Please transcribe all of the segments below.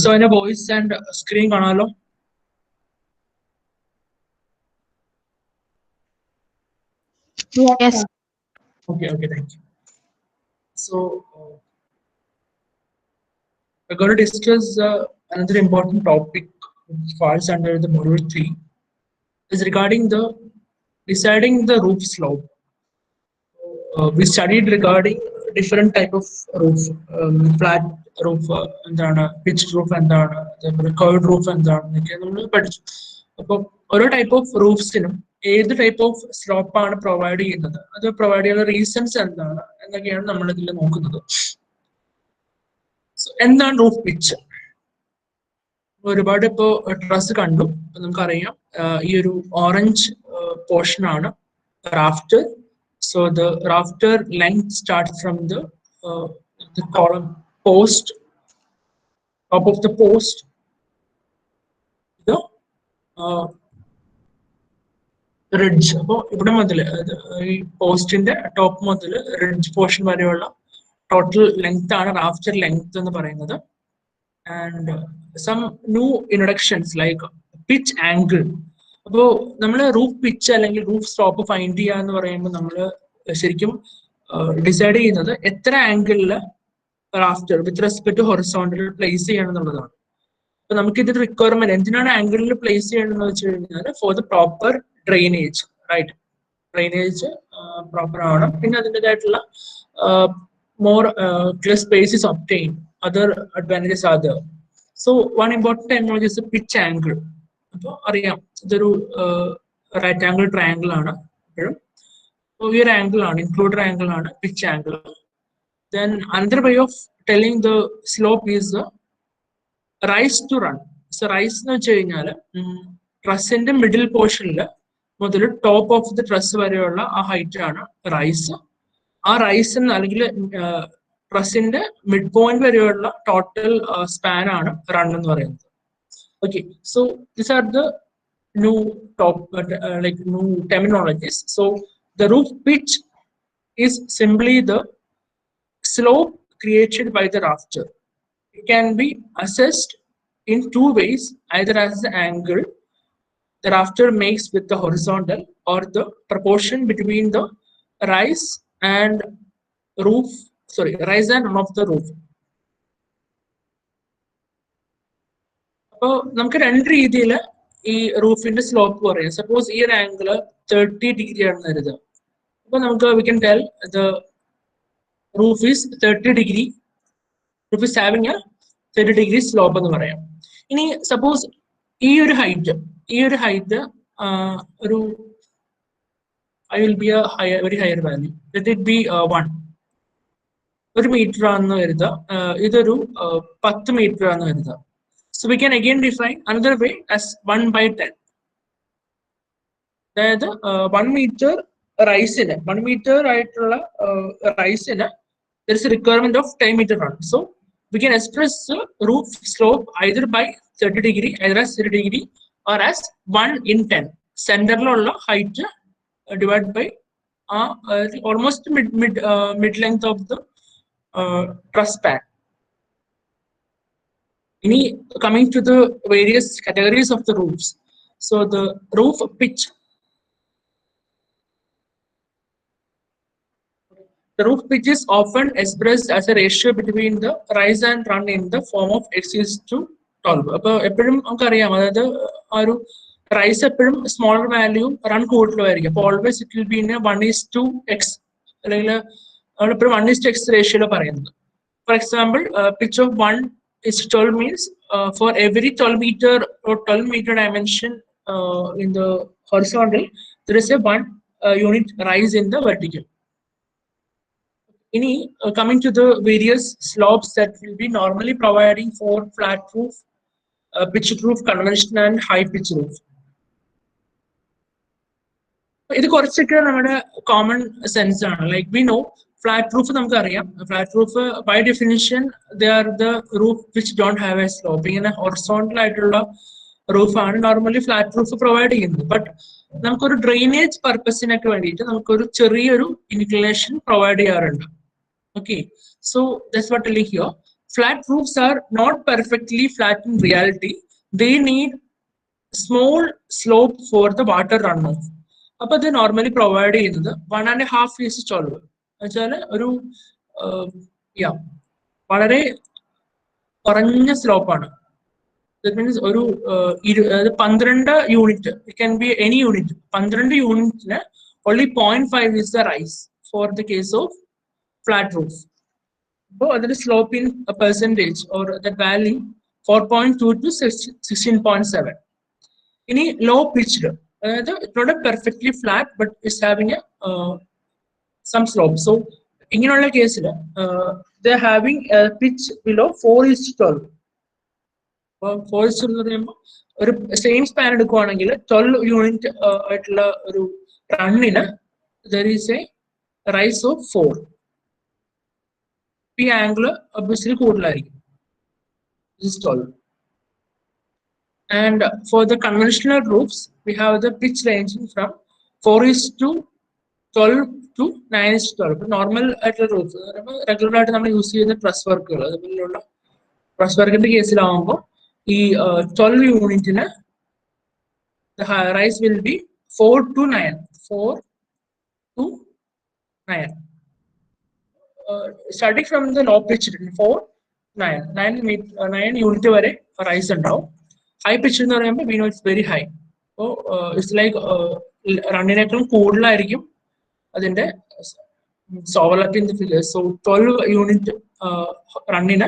So in a voice and screen കാണാലോ. Yes. Okay, thank you. So we're going to discuss another important topic which falls under the module 3 is regarding the deciding the roof slope. We studied regarding different type of roof, flat roof, pitched roof, curved roof, ഓരോ type of റൂഫ്സിനും ഏത് type of slope ആണ് provide ചെയ്യുന്നത്, അത് provide ചെയ്യുന്ന reasons എന്താണ് എന്നൊക്കെയാണ് നമ്മൾ ഇതിൽ നോക്കുന്നത്. എന്താണ് റൂഫ് പിച്ച്? ഒരുപാട് ഇപ്പോ ട്രസ് കണ്ടു. നമുക്കറിയാം ഈ ഒരു ഓറഞ്ച് പോർഷൻ ആണ് rafter. So the rafter length starts from the column post, top of the post, the ridge. അപ്പോൾ ഇവിടെ മുതൽ ഈ പോസ്റ്റിന്റെ ടോപ്പ് മുതൽ റിഡ്ജ് പോർഷൻ വരെയുള്ള ടോട്ടൽ ലെങ്ത് ആണ് റാഫ്റ്റർ ലെങ്ത് എന്ന് പറയുന്നത്. And some new introductions like pitch angle. അപ്പോൾ നമ്മൾ റൂഫ് പിച്ച് അല്ലെങ്കിൽ റൂഫ് സ്ലോപ്പ് ഫൈൻഡ് ചെയ്യുക എന്ന് പറയുമ്പോൾ നമ്മൾ ശരിക്കും ഡിസൈഡ് ചെയ്യുന്നത് എത്ര ആംഗിളിൽ rafter with respect to horizontal place ചെയ്യണം എന്നുള്ളതാണ്. അപ്പൊ നമുക്ക് ഇതിന്റെ റിക്വയർമെന്റ് എന്തിനാണ് ആംഗിളിൽ പ്ലേസ് ചെയ്യണമെന്ന് വെച്ച് കഴിഞ്ഞാൽ for the proper drainage, right? Drainage proper ആവണം. പിന്നെ അതിൻ്റെതായിട്ടുള്ള more clear space is obtain, other advantages are there. So one important technology is pitch angle. അപ്പോൾ അറിയാം ഇതൊരു റൈറ്റ് ആംഗിൾ ട്രയാംഗിൾ ആണ്. എപ്പോഴും ഈ ഒരു ആംഗിൾ ആണ്, ഇൻക്ലൂഡഡ് ആംഗിൾ ആണ് pitch angle. Then another way of telling the slope is the rise to run. So rise എന്ന് വെച്ച് കഴിഞ്ഞാൽ ട്രസ്സിന്റെ മിഡിൽ പോർഷനിൽ മുതൽ ടോപ്പ് ഓഫ് ദി ട്രസ് വരെയുള്ള ആ ഹൈറ്റ് ആണ് റൈസ്. ആ റൈസ് അല്ലെങ്കിൽ ട്രസ്സിന്റെ മിഡ് പോയിന്റ് വരെയുള്ള ടോട്ടൽ സ്പാൻ ആണ് റൺ എന്ന് പറയുന്നത്. Okay, so these are the new new terminologies. So the roof pitch is simply the slope created by the rafter. It can be assessed in two ways, either as the angle the rafter makes with the horizontal or the proportion between the rise and run of the roof. അപ്പോൾ നമുക്ക് രണ്ട് രീതിയിൽ ഈ റൂഫിന്റെ slope പറയാം. Suppose ഈ ഒരു angle 30 degree ആണെന്ന് കരുതുക. അപ്പൊ നമുക്ക് we can tell the roof is 30 degree, roof is having a 30 degree slope എന്ന് പറയാം. ഇനി സപ്പോസ് ഈ ഒരു ഹൈറ്റ് ഒരു I will be a very higher value, let it be 1 metre ആണെന്ന് കരുതുക. ഇതൊരു 10 മീറ്റർ ആണെന്ന് കരുതുക. So we can again define another way as 1/10. അതായത് 1 മീറ്റർ റൈസിന് 1 മീറ്റർ ആയിട്ടുള്ള റൈസിന് there is a requirement of 10 meter run. So we can express the roof slope either by 30 degree, either as 30 degree or as 1 in 10. Centerലുള്ള height divided by almost mid length of the truss span. Any coming to the various categories of the roofs. So the roof pitch. The roof pitch is often expressed as a ratio between the rise and run in the form of x:12. അപ്പോൾ എപ്പോഴും നമുക്കറിയാം, അതായത് ആ ഒരു rice എപ്പോഴും smaller value run കൂടുതലായിരിക്കും. അപ്പോൾ always it will be in 1:x, അല്ലെങ്കിൽ നമ്മളെപ്പോഴും 1:x റേഷ്യോയിൽ പറയുന്നത്. For example, pitch of 1:12 means for every 12 meter or 12 meter dimension in the horizontal, there is a 1 unit rise in the vertical. Coming to the various slopes that will be normally providing for flat roof, pitched roof, conventional and high pitch roof. ഇത് കുറച്ചൊക്കെ നമ്മുടെ common sense ആണ്. Like we know flat roof നമുക്കറിയാം. Flat roof by definition they are the roof which don't have a slope. ഇങ്ങനെ horizontal ആയിട്ടുള്ള റൂഫാണ് normally flat roof provide ചെയ്യുന്നത്. But നമുക്കൊരു ഡ്രെയിനേജ് പർപ്പസിനൊക്കെ വേണ്ടിയിട്ട് നമുക്കൊരു ചെറിയൊരു ഇൻക്ലിനേഷൻ പ്രൊവൈഡ് ചെയ്യാറുണ്ട്. Okay, so that's what I like here. flat roofs are not perfectly flat in reality. They need small slope for the water runoff. അപ്പോൾ ഇത് normally provide ചെയ്യുന്നത് 1.5:12 വെച്ചാൽ ഒരു വളരെ കുറഞ്ഞ സ്ലോപ്പാണ്. That means ഒരു 12 unit, it can be any unit, 12 യൂണിറ്റിന് only 0.5 is the rise for the case of flat roof. So അതിന്റെ slope in percentage or the value 4.2 to 16.7. ഇനി ലോ പിച്ച്ഡ്, അതായത് it not perfectly flat but it's having some slope. So ഇങ്ങനെയുള്ള കേസിൽ the having pitch below 4:12. 4:12 എന്ന് പറയുമ്പോൾ ഒരു same span എടുക്കുവാണെങ്കിൽ 12 unit ആയിട്ടുള്ള ഒരു റണ്ണിന് there is a rise of 4. ഈ ആംഗിള് ഒബ്വിയസ്ലി കൂടുതലായിരിക്കും. This is 12. And for the conventional roofs, we have the pitch ranging from 4:12 to 9:12. Normal roofs, regular ആയിട്ട് നമ്മൾ യൂസ് ചെയ്യുന്ന ട്രസ് വർക്കുകൾ, അതുപോലെയുള്ള ട്രസ് വർക്കിന്റെ കേസിലാവുമ്പോൾ ഈ 12 യൂണിറ്റിന് the rise will be 4 to 9. 4 to 9. Starting from the low pitch 4, 9 unit വരെ rise ഉണ്ടാവും. ഹൈ പിച്ച് എന്ന് പറയുമ്പോൾ we know it's very high. So it's like റണ്ണിനേക്കാളും കൂടുതലായിരിക്കും അതിന്റെ overlapping the figures. So 12 unit റണ്ണിന്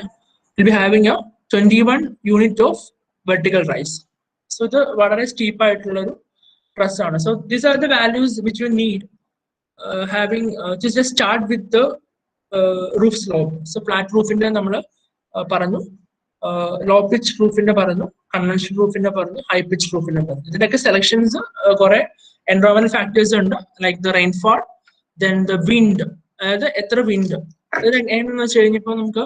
will be having a 21 unit of vertical rise. So ഇത് വളരെ സ്റ്റീപ്പ് ആയിട്ടുള്ള ഒരു ട്രസ് ആണ്. So these are the values which you need having to just start with the roof slope. So flat റൂഫിന്റെ നമ്മൾ പറഞ്ഞു, low pitch റൂഫിന്റെ പറഞ്ഞു, conventional റൂഫിന്റെ പറഞ്ഞു, ഹൈ പിച്ച് റൂഫിന്റെ പറഞ്ഞു. ഇതിന്റെയൊക്കെ സെലക്ഷൻസ് കുറെ എൻവയോൺമെന്റൽ ഫാക്ടേഴ്സ് ഉണ്ട്, like the rainfall, then the wind, അതായത് എത്ര വിൻഡ്. ഇത് എങ്ങനെയാണെന്ന് വെച്ച് കഴിഞ്ഞപ്പോൾ നമുക്ക്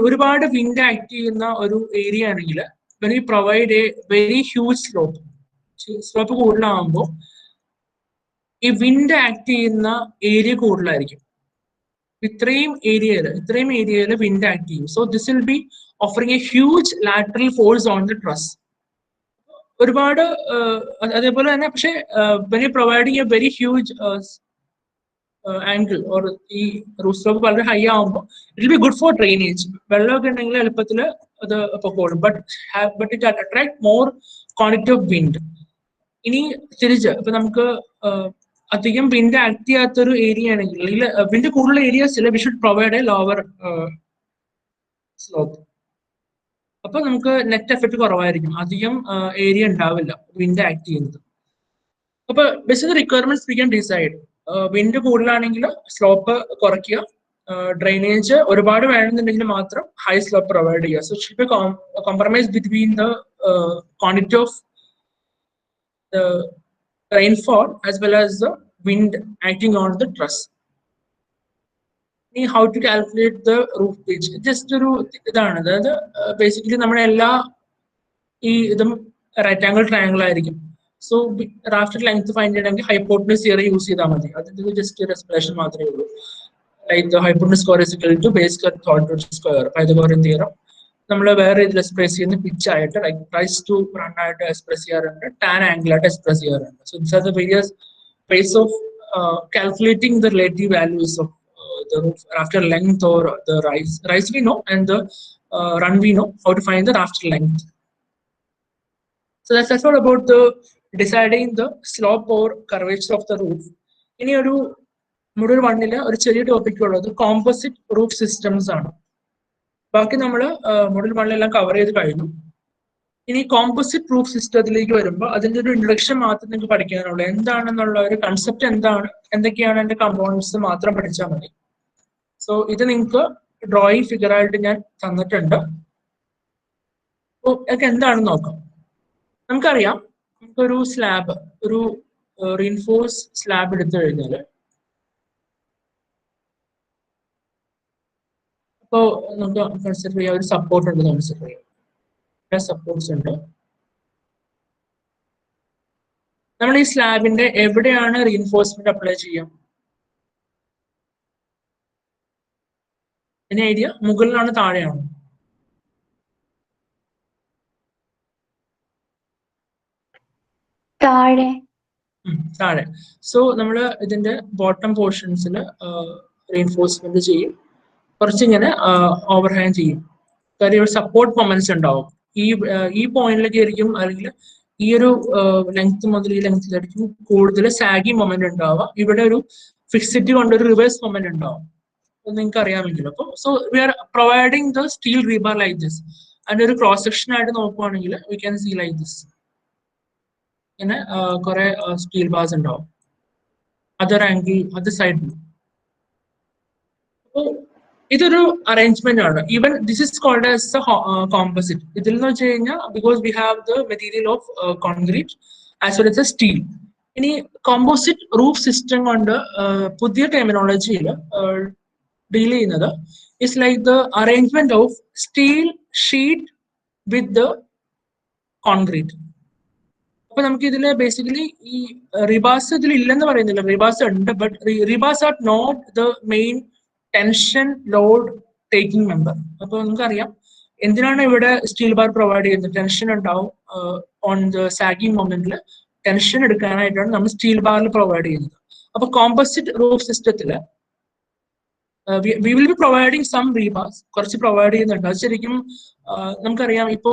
ഒരുപാട് വിൻഡ് ആക്ട് ചെയ്യുന്ന ഒരു ഏരിയ ആണെങ്കിൽ when we provide a very huge slope കൂടുതലാകുമ്പോൾ ഈ വിൻഡ് ആക്ട് ചെയ്യുന്ന ഏരിയ കൂടുതലായിരിക്കും. ഇത്രയും ഏരിയയിൽ വിൻഡ് ആക്ട് ചെയ്യും. So this will be offering a huge lateral force on the truss. ഒരുപാട് അതേപോലെ തന്നെ പക്ഷെ when you providing a very huge angle or ഈ റൂഫ് സ്ലോപ്പ് വളരെ ഹൈ ആകുമ്പോൾ it will be good for drainage. വെള്ളമൊക്കെ ഉണ്ടെങ്കിൽ എളുപ്പത്തിൽ അത് പൊക്കോളും, but it attract more quantity of wind. ഇനി തിരിച്ച് ഇപ്പൊ നമുക്ക് അധികം വിൻഡ് ആക്ട് ചെയ്യാത്തൊരു ഏരിയ ആണെങ്കിൽ, അല്ലെങ്കിൽ വിൻഡ് കൂടുതൽ ഏരിയാസിൽ we should provide a lower slope. അപ്പൊ നമുക്ക് നെറ്റ് എഫക്ട് കുറവായിരിക്കും, അധികം ഏരിയ ഉണ്ടാവില്ല വിൻഡ് ആക്ട് ചെയ്യുന്നത്. അപ്പൊ basic requirements we can decide. Wind കൂടുതലാണെങ്കിൽ സ്ലോപ്പ് കുറയ്ക്കുക, ഡ്രെയിനേജ് ഒരുപാട് വേണമെന്നുണ്ടെങ്കിൽ മാത്രം ഹൈ സ്ലോപ്പ് പ്രൊവൈഡ് ചെയ്യുക. So should be compromise between the quantity of the rainfall as well as the wind acting on the truss. How to calculate the roof pitch? Just ഒരു ഇതാണ്, അതായത് basically നമ്മുടെ എല്ലാ ഈ ഇതും റൈറ്റ് ആംഗിൾ ട്രയാംഗിൾ ആയിരിക്കും. So rafter length find ചെയ്യണമെങ്കിൽ hypotenuse theory use ചെയ്താൽ മതി. അതിന്റെ ജസ്റ്റ് ഒരു എക്സ്പ്ലനേഷൻ മാത്രമേ ഉള്ളൂ. Like the hypotenuse square is equal to base square, Pythagorean theorem. നമ്മൾ വേറെ ഇതിൽ എക്സ്പ്രസ് ചെയ്യുന്ന പിച്ച് ആയിട്ട്, ലൈക്ക് റൈസ് ടു റൺ ആയിട്ട് എക്സ്പ്രസ് ചെയ്യാറുണ്ട്, ടാൻ ആംഗിൾ ആയിട്ട് എക്സ്പ്രസ് ചെയ്യാറുണ്ട്. So this are the various ways of calculating the relative values of the roof rafter length or the rise we know, and the run we know. How to find the rafter length. So that's all about the deciding the slope or curvature of the roof. ഇനി ഒരു module 1 ഒരു ചെറിയ topic ഉള്ളത് composite roof systems ആണ്. ബാക്കി നമ്മൾ module 1 cover ചെയ്ത് കഴിഞ്ഞു. ഇനി കോമ്പോസിറ്റ് റൂഫ് സിസ്റ്റത്തിലേക്ക് വരുമ്പോൾ അതിന്റെ ഒരു ഇൻട്രൊഡക്ഷൻ മാത്രം നിങ്ങൾക്ക് പഠിക്കാനുള്ളൂ. എന്താണെന്നുള്ള ഒരു കൺസെപ്റ്റ് എന്താണ്, എന്തൊക്കെയാണ് അതിന്റെ കമ്പോണൻസ് മാത്രം പഠിച്ചാൽ മതി. സോ ഇത് നിങ്ങൾക്ക് ഡ്രോയിങ് ഫിഗർ ആയിട്ട് ഞാൻ തന്നിട്ടുണ്ട്. അപ്പോൾ ഇതൊക്കെ എന്താണെന്ന് നോക്കാം. നമുക്കറിയാം, നമുക്കൊരു സ്ലാബ്, ഒരു റീൻഫോഴ്സ് സ്ലാബ് എടുത്തു കഴിഞ്ഞാൽ ഇപ്പോൾ നമുക്ക് കൺസിഡർ ചെയ്യാം, ഒരു സപ്പോർട്ട് ഉണ്ട് കൺസിഡർ ചെയ്യാം. സപ്പോർട്ട്സ് ഉണ്ട്. നമ്മൾ ഈ സ്ലാബിന്റെ എവിടെയാണ് റീൻഫോഴ്സ്മെന്റ് അപ്ലൈ ചെയ്യാം? ഇതിന് ഐഡിയ മുകളിലാണ് താഴെയാണ്? താഴെ താഴെ. സോ നമ്മൾ ഇതിന്റെ ബോട്ടം പോർഷൻസിൽ റീൻഫോഴ്സ്മെന്റ് ചെയ്യും, കുറച്ചിങ്ങനെ ഓവർഹാങ് ചെയ്യും. കാര്യം ഒരു സപ്പോർട്ട് മൊമെന്റ്സ് ഉണ്ടാവും ഈ പോയിന്റിലേക്ക് ആയിരിക്കും, അല്ലെങ്കിൽ ഈ ഒരു ലെങ്ത് മുതൽ ഈ ലെങ്ത്തിലായിരിക്കും കൂടുതൽ സാഗി മൊമെന്റ് ഉണ്ടാവുക. ഇവിടെ ഒരു ഫിക്സിറ്റി കൊണ്ട് ഒരു റിവേഴ്സ് മൊമെന്റ് ഉണ്ടാവും, നിങ്ങൾക്ക് അറിയാമെങ്കിൽ. അപ്പോൾ so we are providing the steel rebar like this. അതിന്റെ ഒരു ക്രോസ് സെക്ഷൻ ആയിട്ട് നോക്കുവാണെങ്കിൽ we can see like this. ഇങ്ങനെ കുറെ സ്റ്റീൽ ബാർസ് ഉണ്ടാവും അതർ ആംഗിൾ അത് സൈഡിൽ. അപ്പോൾ ഇതൊരു അറേഞ്ച്മെന്റ് ആണ്. Even this is called as composite. ഇതിൽ എന്ന് വെച്ച് കഴിഞ്ഞാൽ because we have the material of concrete as well as a steel. ഇനി കോമ്പോസിറ്റ് റൂഫ് സിസ്റ്റം കൊണ്ട് പുതിയ ടെർമിനോളജിയിൽ ഡീൽ ചെയ്യുന്നത് is like the arrangement of steel sheet with the concrete. അപ്പൊ നമുക്ക് ഇതില് ബേസിക്കലി ഈ റിബാസ് ഇതിൽ ഇല്ലെന്ന് പറയുന്നില്ല, റിബാസ് ഉണ്ട്. But rebars are not the main tension load taking member. അപ്പൊ നമുക്കറിയാം എന്തിനാണ് ഇവിടെ സ്റ്റീൽ ബാർ പ്രൊവൈഡ് ചെയ്യുന്നത്. ടെൻഷൻ ഉണ്ടാവും ഓൺ ദ സാഗിങ് മൊമെന്റിൽ, ടെൻഷൻ എടുക്കാനായിട്ടാണ് നമ്മൾ സ്റ്റീൽ ബാറിൽ പ്രൊവൈഡ് ചെയ്യുന്നത്. അപ്പൊ കോമ്പോസിറ്റ് റൂഫ് സിസ്റ്റത്തില് we will be providing some rebars, കുറച്ച് പ്രൊവൈഡ് ചെയ്യുന്നുണ്ട്. അത് ശരിക്കും നമുക്കറിയാം ഇപ്പോ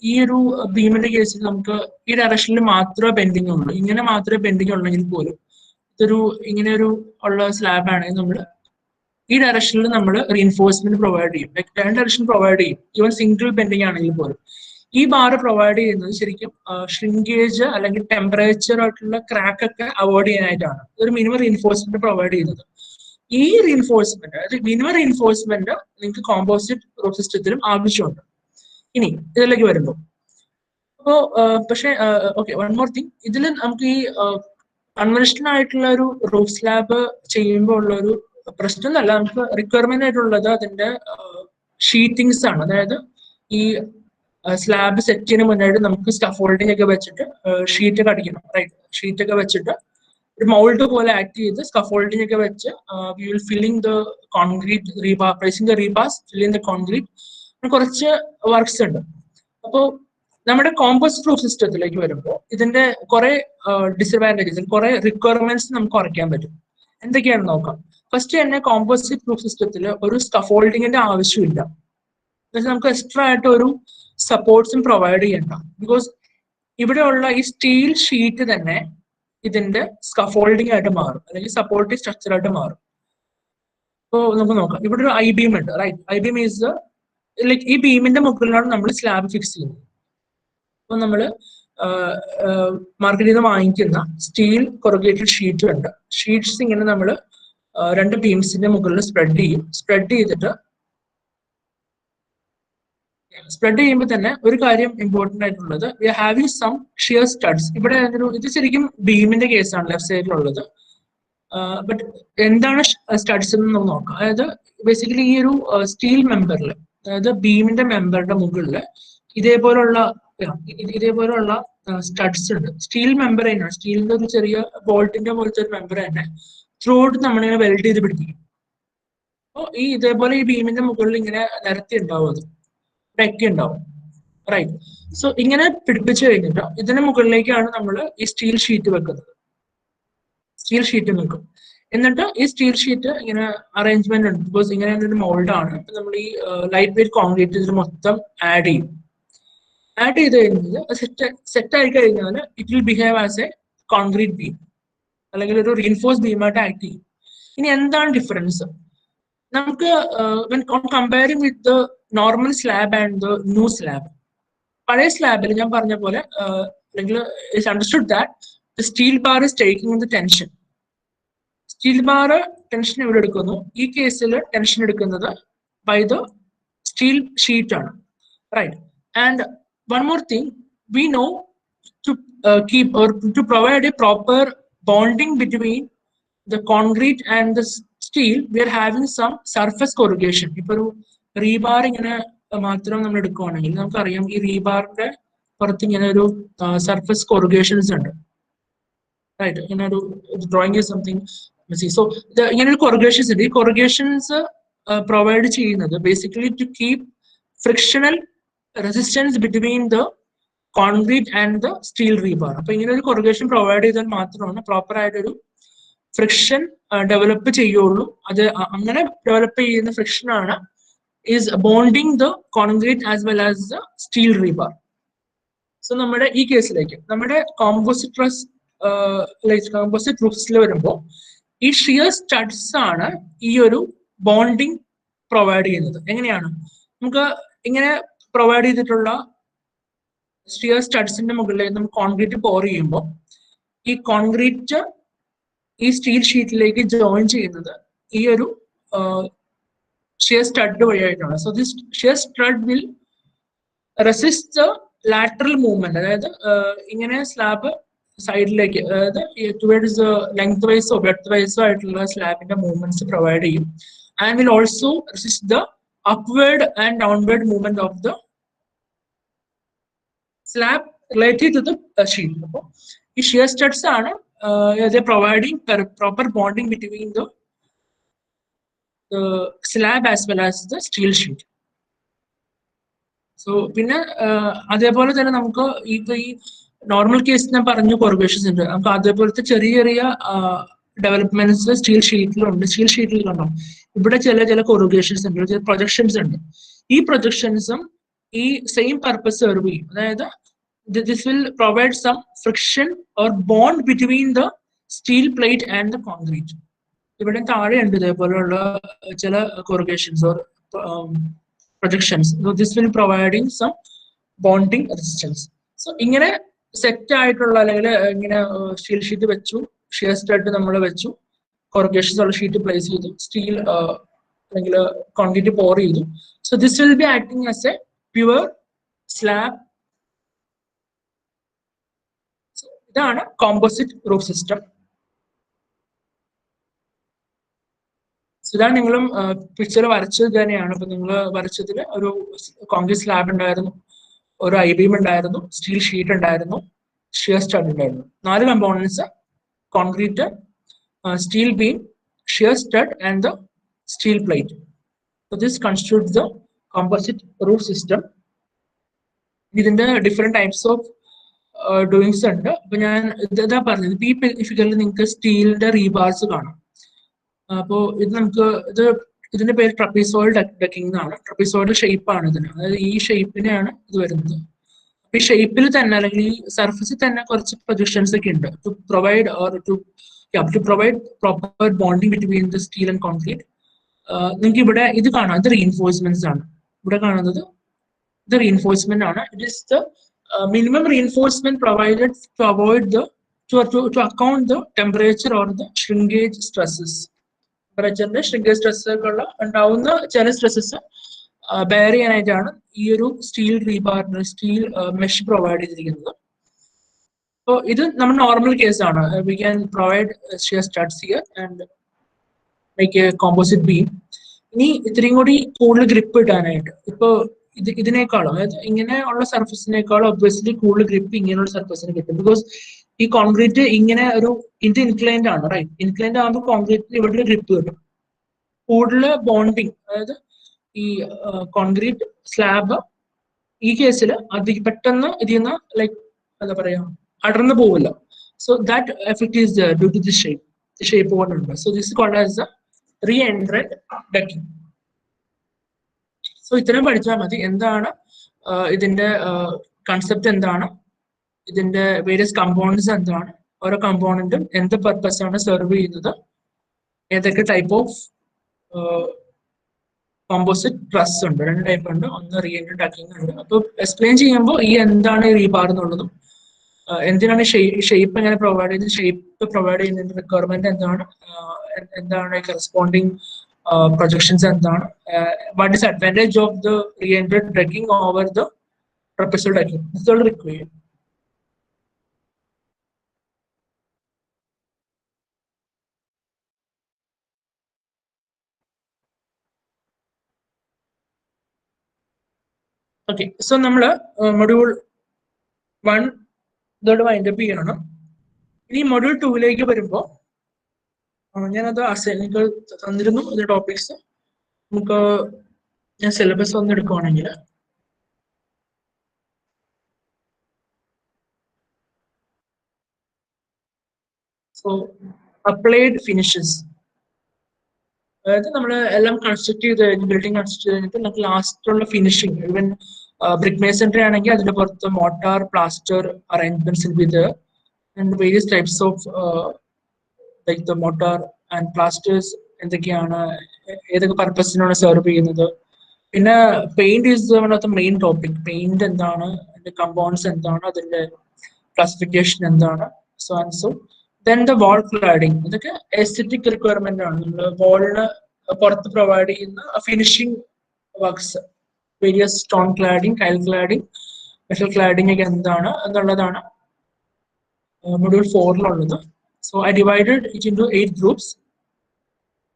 ഈ ഒരു ബീമിന്റെ കേസിൽ നമുക്ക് ഈ ഡയറക്ഷനിൽ മാത്രമേ ബെൻഡിങ് ഉള്ളൂ, ഇങ്ങനെ മാത്രമേ ബെൻഡിങ് ഉള്ളെങ്കിൽ പോലും ഇതൊരു ഇങ്ങനെ ഒരു ഉള്ള സ്ലാബ് ആണെങ്കിൽ നമ്മൾ ഈ ഡയറക്ഷനിൽ നമ്മൾ റീൻഫോഴ്സ്മെന്റ് പ്രൊവൈഡ് ചെയ്യും, ലൈക് രണ്ട് ഡയറക്ഷൻ പ്രൊവൈഡ് ചെയ്യും. ഈവൻ സിംഗിൾ ബെൻഡിങ് ആണെങ്കിൽ പോലും ഈ ബാർ പ്രൊവൈഡ് ചെയ്യുന്നത് ശരിക്കും ഷ്രിങ്കേജ് അല്ലെങ്കിൽ ടെമ്പറേച്ചർ ആയിട്ടുള്ള ക്രാക്ക് ഒക്കെ അവോയ്ഡ് ചെയ്യാനായിട്ടാണ് ഒരു മിനിമം റീൻഫോഴ്സ്മെന്റ് പ്രൊവൈഡ് ചെയ്യുന്നത്. ഈ റീൻഫോഴ്സ്മെന്റ്, അതായത് മിനിമം റീൻഫോഴ്സ്മെന്റ് നിങ്ങൾക്ക് കോമ്പോസിറ്റ് റൂഫ് സിസ്റ്റത്തിലും ആവശ്യമുണ്ട്. ഇനി ഇതിലേക്ക് വരുമ്പോൾ അപ്പോ പക്ഷേ ഓക്കെ, വൺ മോർ തിങ്, ഇതിൽ നമുക്ക് ഈ കൺവെൻഷണൽ ആയിട്ടുള്ള ഒരു റൂഫ് സ്ലാബ് ചെയ്യുമ്പോൾ ഉള്ള ഒരു പ്രശ്നം എന്നല്ല, നമുക്ക് റിക്വയർമെന്റ് ആയിട്ടുള്ളത് അതിന്റെ ഷീറ്റിങ്സ് ആണ്. അതായത് ഈ സ്ലാബ് സെറ്റ് ചെയ്യുന്ന മുന്നായിട്ട് നമുക്ക് സ്കഫോൾഡിംഗ് ഒക്കെ വെച്ചിട്ട് ഷീറ്റ് ഒക്കെ അടിക്കണം, റൈറ്റ്? ഷീറ്റ് ഒക്കെ വെച്ചിട്ട് ഒരു മൗൾഡ് പോലെ ആക്ട് ചെയ്ത് സ്കഫോൾഡിംഗ് ഒക്കെ വെച്ച് we will filling the concrete rebar, placing the rebars, filling the concrete, കുറച്ച് വർക്ക്സ് ഉണ്ട്. അപ്പോൾ നമ്മുടെ കോമ്പോസിറ്റ് റൂഫ് സിസ്റ്റത്തിലേക്ക് വരുമ്പോൾ ഇതിന്റെ കുറെ ഡിസഡ്വാൻറ്റേജസ്, കുറെ റിക്വയർമെന്റ്സ് നമുക്ക് കുറയ്ക്കാൻ പറ്റും. എന്തൊക്കെയാണെന്ന് നോക്കാം. ഫസ്റ്റ് തന്നെ കോമ്പോസിറ്റ് റൂഫ് സിസ്റ്റത്തിൽ ഒരു സ്കഫോൾഡിങ്ങിന്റെ ആവശ്യമില്ല. നമുക്ക് എക്സ്ട്രാ ആയിട്ട് ഒരു സപ്പോർട്ട്സും പ്രൊവൈഡ് ചെയ്യണ്ട. ബിക്കോസ് ഇവിടെയുള്ള ഈ സ്റ്റീൽ ഷീറ്റ് തന്നെ ഇതിന്റെ സ്കഫോൾഡിംഗ് ആയിട്ട് മാറും, അല്ലെങ്കിൽ സപ്പോർട്ടീവ് സ്ട്രക്ചർ ആയിട്ട് മാറും. അപ്പോൾ നമുക്ക് നോക്കാം, ഇവിടെ ഒരു ഐ ബീം ഉണ്ട്, right? I beam is like ഈ ബീമിന്റെ മുകളിലാണ് നമ്മൾ സ്ലാബ് ഫിക്സ് ചെയ്യുന്നത്. അപ്പൊ നമ്മൾ മാർക്കറ്റിൽ നിന്ന് വാങ്ങിക്കുന്ന സ്റ്റീൽ കൊറുഗേറ്റഡ് ഷീറ്റ് ഉണ്ട്. ഷീറ്റ്സ് ഇങ്ങനെ നമ്മൾ രണ്ട് ബീംസിന്റെ മുകളിൽ സ്പ്രെഡ് ചെയ്യും. സ്പ്രെഡ് ചെയ്യുമ്പോൾ തന്നെ ഒരു കാര്യം ഇമ്പോർട്ടന്റ് ആയിട്ടുള്ളത്, we are having some shear studs. ഇവിടെ ഇത് ശരിക്കും ബീമിന്റെ കേസാണ് ലെഫ്റ്റ് സൈഡിലുള്ളത്. ബട്ട് എന്താണ് സ്റ്റഡ്സ് എന്ന് നമുക്ക് നോക്കാം. അതായത് ബേസിക്കലി ഈ ഒരു സ്റ്റീൽ മെമ്പറിൽ, അതായത് ബീമിന്റെ മെമ്പറുടെ മുകളിൽ ഇതേപോലുള്ള സ്റ്റഡ്സ് ഉണ്ട്. സ്റ്റീൽ മെമ്പർ തന്നെയാണ്, സ്റ്റീലിന്റെ ഒരു ചെറിയ ബോൾട്ടിന്റെ പോലത്തെ ഒരു മെമ്പർ തന്നെ ത്രൂ ഔട്ട് നമ്മളിങ്ങനെ വെൽഡ് ചെയ്ത് പിടിപ്പിക്കും. അപ്പോൾ ഈ ഇതേപോലെ ഈ ബീമിന്റെ മുകളിൽ ഇങ്ങനെ നിരത്തി ഉണ്ടാവും, അത് ഡെക്ക് ഉണ്ടാവും, റൈറ്റ്? സോ ഇങ്ങനെ പിടിപ്പിച്ചു കഴിഞ്ഞിട്ട് ഇതിന് മുകളിലേക്കാണ് നമ്മൾ ഈ സ്റ്റീൽ ഷീറ്റ് വെക്കുന്നത്. സ്റ്റീൽ ഷീറ്റ് വെക്കും. എന്നിട്ട് ഈ സ്റ്റീൽ ഷീറ്റ് ഇങ്ങനെ അറേഞ്ച്മെന്റ് ഉണ്ട്, ബിക്കോസ് ഇങ്ങനെ ഒരു മോൾഡാണ്. അപ്പൊ നമ്മൾ ഈ ലൈറ്റ് വെയിറ്റ് കോൺക്രീറ്റ് ഇതിൽ മൊത്തം ആഡ് ചെയ്യും. ആഡ് ചെയ്ത് കഴിഞ്ഞാൽ സെറ്റ് ആയി കഴിഞ്ഞാൽ it will behave as A concrete beam, അല്ലെങ്കിൽ ഒരു റീൻഫോഴ്സ് ബീമായിട്ട് ആക്ട് ചെയ്യും. ഇനി എന്താണ് ഡിഫറൻസ്? നമുക്ക് comparing with the normal slab and the new slab, പഴയ സ്ലാബിൽ ഞാൻ പറഞ്ഞ പോലെ അല്ലെങ്കിൽ it's understood that the steel bar is taking the tension. Steel bar tension എവിടെ എടുക്കുന്നു? ഈ കേസിൽ ടെൻഷൻ എടുക്കുന്നത് ബൈ ദ സ്റ്റീൽ ഷീറ്റ് ആണ്, right? And one more thing, we know to keep or to provide a proper bonding between the concrete and the steel, we are having some surface corrugation. ഇപ്പോൾ ഒരു rebar ഇങ്ങനെ മാത്രം നമ്മൾ എടുക്കുകയാണെങ്കിൽ നമുക്കറിയാം ഈ റീബാറിന്റെ പുറത്ത് ഇങ്ങനെ ഒരു സർഫസ് കൊറുഗേഷൻസ് ഉണ്ട്, റൈറ്റ്? ഇങ്ങനെ ഒരു ഡ്രോയിങ് ഈസ് സംതിങ്. സോ ഇങ്ങനെ ഒരു കൊറുഗേഷൻസ് ഉണ്ട്. ഈ കൊറുഗേഷൻസ് പ്രൊവൈഡ് ചെയ്യുന്നത് basically to keep frictional resistance between the concrete and the steel rebar. അപ്പൊ ഇങ്ങനെ ഒരു കൊറിഗേഷൻ പ്രൊവൈഡ് ചെയ്താൽ മാത്രമാണ് പ്രോപ്പർ ആയിട്ടൊരു ഫ്രിക്ഷൻ ഡെവലപ്പ് ചെയ്യുള്ളൂ. അത് അങ്ങനെ ഡെവലപ്പ് ചെയ്യുന്ന ഫ്രിക്ഷൻ ആണ് is bonding the concrete as well as the steel rebar. So നമ്മുടെ ഈ കേസിലേക്ക് നമ്മുടെ കോമ്പോസിറ്റ് റൂഫ്സിൽ വരുമ്പോൾ ഈ ഷിയർ സ്റ്റഡ്സ് ആണ് ഈ ഒരു ബോണ്ടിങ് പ്രൊവൈഡ് ചെയ്യുന്നത്. എങ്ങനെയാണ്? നമുക്ക് ഇങ്ങനെ പ്രൊവൈഡ് ചെയ്തിട്ടുള്ള ഷിയർ സ്റ്റഡ്സിന്റെ മുകളിലേക്ക് നമുക്ക് കോൺക്രീറ്റ് പോർ ചെയ്യുമ്പോൾ ഈ കോൺക്രീറ്റ് ഈ സ്റ്റീൽ ഷീറ്റിലേക്ക് ജോയിൻ ചെയ്യുന്നത് ഈ ഒരു ഷിയർ സ്റ്റഡ് വഴിയായിട്ടാണ്. So this shear stud will resist the lateral movement, അതായത് ഇങ്ങനെ സ്ലാബ് സൈഡിലേക്ക്, അതായത് ടുവേർഡ്സ് ലെങ്ത് വൈസോ ബ്രെഡ്ത്ത് വൈസോ ആയിട്ടുള്ള സ്ലാബിന്റെ മൂവ്മെന്റ്സ് പ്രൊവൈഡ് ചെയ്യും. And will also resist the upward and downward movement of the slab related to the sheet. അപ്പോൾ ഈ ഷിയർ സ്റ്റഡ്സ് ആണ് providing proper bonding between the slab as well as the steel sheet. So പിന്നെ അതേപോലെ തന്നെ നമുക്ക് ഇപ്പൊ ഈ normal case ഞാൻ പറഞ്ഞു കൊറിഗേഷൻസ് ഉണ്ട്. നമുക്ക് അതേപോലത്തെ ചെറിയ ചെറിയ ഡെവലപ്മെന്റ്സ് സ്റ്റീൽ ഷീറ്റിലുണ്ട്. സ്റ്റീൽ ഷീറ്റിൽ കണ്ടോ ഇവിടെ ചില കൊറിഗേഷൻസ് ഉണ്ട്, ചില പ്രൊജക്ഷൻസ് ഉണ്ട്. ഈ പ്രൊജക്ഷൻസും ഈ സെയിം പർപ്പസ് സെർവ് ചെയ്യും. അതായത് this will provide some friction or bond between the steel plate and the concrete. ഇവിടെ താഴെയുണ്ട് ഇതേപോലെയുള്ള ചില corrugations or projections. So this will providing some bonding resistance. So ഇങ്ങനെ സെറ്റ് ആയിട്ടുള്ള അല്ലെങ്കിൽ ഇങ്ങനെ സ്റ്റീൽ ഷീറ്റ് വെച്ചു, ഷിയർ സ്റ്റഡ് നമ്മൾ വെച്ചു, corrugations ഉള്ള ഷീറ്റ് പ്ലേസ് ചെയ്തു, സ്റ്റീൽ അല്ലെങ്കിൽ കോൺക്രീറ്റ് പോർ ചെയ്തു. So this will be acting as a pure slab. ഇതാണ് കോമ്പോസിറ്റ് റൂഫ് സിസ്റ്റം. ഇതാണ് നിങ്ങളും പിക്ചർ വരച്ചത് തന്നെയാണ്. ഇപ്പൊ നിങ്ങൾ വരച്ചതിൽ ഒരു കോൺക്രീറ്റ് സ്ലാബ് ഉണ്ടായിരുന്നു, ഒരു ഐ ബീം ഉണ്ടായിരുന്നു, സ്റ്റീൽ ഷീറ്റ് ഉണ്ടായിരുന്നു, ഷിയർ സ്റ്റഡ് ഉണ്ടായിരുന്നു. 4 components: concrete, steel beam, shear stud and the steel plate. So this constitutes the composite roof system. ഇതിന്റെ ഡിഫറെന്റ് ടൈപ്സ് ഓഫ് ഡൂയിങ്സ് ഉണ്ട്. അപ്പൊ ഞാൻ ഇതാ പറഞ്ഞത്, ഈ ഫിഗറിൽ നിങ്ങൾക്ക് സ്റ്റീലിന്റെ റീബാർസ് കാണാം. അപ്പോ ഇത് നമുക്ക് ഇതിന്റെ പേര് ട്രപ്പീസോയിഡ് ഡെക്കിംഗ് എന്നാണ്. ട്രപ്പീസോയിഡ് ഷേപ്പ് ആണ് ഇതിന്, അതായത് ഈ ഷേപ്പിനെയാണ് ഇത് വരുന്നത്. അപ്പൊ ഈ ഷേപ്പിൽ തന്നെ അല്ലെങ്കിൽ ഈ സർഫസിൽ തന്നെ കുറച്ച് പ്രൊജക്ഷൻസ് ഒക്കെ ഉണ്ട് to provide proper bonding between the steel and concrete. നിങ്ങൾക്ക് ഇവിടെ ഇത് കാണാം, ഇത് റീഇൻഫോഴ്സ്മെന്റ്സ് ആണ്. ഇവിടെ കാണുന്നത് ഇത് റീഇൻഫോഴ്സ്മെന്റ് ആണ്. It is the minimum reinforcement provided to avoid the to account the temperature or the shrinkage stresses. ടെമ്പറേച്ചറിന്റെ shrinkage stresses ഉണ്ടാവുന്ന ചില സ്ട്രെസ്സസ് ബെയർ ചെയ്യാനായിട്ടാണ് ഈ ഒരു സ്റ്റീൽ റീബാറിന് സ്റ്റീൽ മെഷ് പ്രൊവൈഡ് ചെയ്തിരിക്കുന്നത്. അപ്പോൾ ഇത് നമ്മുടെ നോർമൽ കേസ് ആണ്. We can provide shear studs here and make A composite beam. ഇനി ഇത്രയും കൂടി കൂടുതൽ ഗ്രിപ്പ് കിട്ടാനായിട്ട് ഇപ്പൊ ഇതിനേക്കാളും, അതായത് ഇങ്ങനെ ഉള്ള സർഫസിനേക്കാളും ഒബ്വിയസ്ലി കൂടുതൽ ഗ്രിപ്പ് ഇങ്ങനെയുള്ള സർഫസിന് കിട്ടും. ബിക്കോസ് ഈ കോൺക്രീറ്റ് ഇങ്ങനെ ഒരു ഇത് ഇൻക്ലൈൻഡ് ആണ്, റൈറ്റ്? ഇൻക്ലൈൻഡ് ആകുമ്പോൾ കോൺക്രീറ്റിന് ഇവിടെ ഗ്രിപ്പ് കിട്ടും. കൂടുതൽ ബോണ്ടിങ്, അതായത് ഈ കോൺക്രീറ്റ് സ്ലാബ് ഈ കേസിൽ പെട്ടെന്ന് ഇതിൽ നിന്ന് ലൈക്ക് എന്താ പറയാ അടർന്നു പോവില്ല. So that effect is due to the shape കൊണ്ടുണ്ട്. So this called as the reentrant decking. So ഇത്രയും പഠിച്ചാൽ മതി. എന്താണ് ഇതിന്റെ കൺസെപ്റ്റ്, എന്താണ് ഇതിന്റെ വേരിയസ് കമ്പോണൻസ്, എന്താണ് ഓരോ കമ്പോണന്റും എന്ത് പർപ്പസ് ആണ് സെർവ് ചെയ്യുന്നത്, ഏതൊക്കെ ടൈപ്പ് ഓഫ് കോമ്പോസിറ്റ് ട്രസ് ഉണ്ട്. 2 ടൈപ്പ് ഉണ്ട്, ഒന്ന് റീഎൻട്രന്റ് ഡക്കിംഗ് ഉണ്ട്. അപ്പൊ എക്സ്പ്ലെയിൻ ചെയ്യുമ്പോൾ ഈ എന്താണ് റീബാർ എന്നുള്ളതും എന്തിനാണ് ഷേപ്പ് എങ്ങനെ പ്രൊവൈഡ് ചെയ്യുന്നത്, ഷേപ്പ് പ്രൊവൈഡ് ചെയ്യുന്നതിന്റെ റിക്വയർമെന്റ് എന്താണ് കറസ്പോണ്ടിങ് projections എന്താണ്, what is advantage of the re-entrant decking over the trapezoidal decking. This is all required. Okay, so നമ്മൾ മൊഡ്യൂൾ 1 ഇതോടെ വൈൻഡ് അപ്പ് ചെയ്യണം. ഇനി മൊഡ്യൂൾ 2 വരുമ്പോൾ ഞാനത് നിങ്ങൾക്ക് തന്നിരുന്നു ഇതിന്റെ ടോപ്പിക്സ്. നമുക്ക് ഞാൻ സിലബസ് ഒന്ന് എടുക്കുവാണെങ്കിൽ സോ അപ്ലൈഡ് ഫിനിഷസ്, അതായത് നമ്മൾ എല്ലാം കൺസ്ട്രക്ട് ചെയ്ത് കഴിഞ്ഞ് ബിൽഡിംഗ് കൺസ്ട്രക്ട് ചെയ്ത് കഴിഞ്ഞിട്ട് നമുക്ക് ലാസ്റ്റുള്ള ഫിനിഷിങ്, ഈവൻ ബ്രിക്ക് മേസൺറി ആണെങ്കിൽ അതിന്റെ പുറത്ത് mortar plaster arrangements with and various types of like the mortar and plasters എന്തൊക്കെയാണ്, ഏതൊക്കെ പർപ്പസിനാണ് സെർവ് ചെയ്യുന്നത്. പിന്നെ paint is one of the main topic. Paint എന്താണ്, അതിന്റെ കമ്പൗണ്ട്സ് എന്താണ്, അതിന്റെ ക്ലാസിഫിക്കേഷൻ എന്താണ്, so and so. Then the wall cladding, ഇതൊക്കെ എസ്തെറ്റിക് റിക്വയർമെന്റ് ആണ്. നമ്മൾ വാളിന് പുറത്ത് പ്രൊവൈഡ് ചെയ്യുന്ന finishing works, various stone cladding, tile cladding, metal cladding ഒക്കെ എന്താണ് എന്നുള്ളതാണ് module 4 so I divided it in to 8 groups.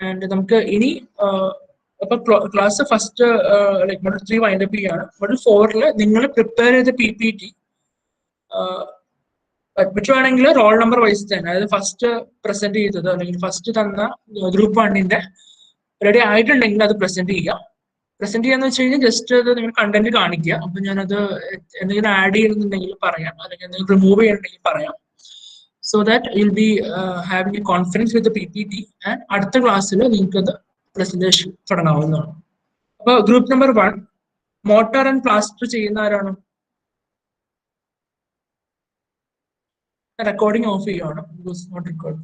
And നമുക്ക് ഇനി അപ്പൊ class first like module 3 wind up ചെയ്യാണ്. മൊഡ്യൂൾ 4 നിങ്ങൾ പ്രിപ്പയർ ചെയ്ത PPT പറ്റുവാണെങ്കിൽ റോൾ നമ്പർ വൈസ് തന്നെ, അതായത് ഫസ്റ്റ് പ്രസന്റ് ചെയ്തത് അല്ലെങ്കിൽ ഫസ്റ്റ് തന്ന ഗ്രൂപ്പ് 1 റെഡി ആയിട്ടുണ്ടെങ്കിൽ അത് പ്രസന്റ് ചെയ്യാം. പ്രസന്റ് ചെയ്യാന്ന് വെച്ച് കഴിഞ്ഞാൽ ജസ്റ്റ് അത് നിങ്ങൾ കണ്ടന്റ് കാണിക്കുക. അപ്പൊ ഞാനത് എന്തെങ്കിലും ആഡ് ചെയ്യുന്നുണ്ടെങ്കിൽ പറയാം, അല്ലെങ്കിൽ എന്തെങ്കിലും റിമൂവ് ചെയ്യണമെങ്കിൽ പറയാം. So that you'll be having A confidence with PPT. And അടുത്ത ക്ലാസ്സിൽ നിങ്ങൾക്ക് അത് പ്രസന്റേഷൻ തുടങ്ങാവുന്നതാണ്. അപ്പൊ group number 1 motor and plaster ചെയ്യുന്ന ആരാണ്? റെക്കോർഡിംഗ് ഓഫ് ചെയ്യുകയാണ്, നോട്ട് റെക്കോർഡ്.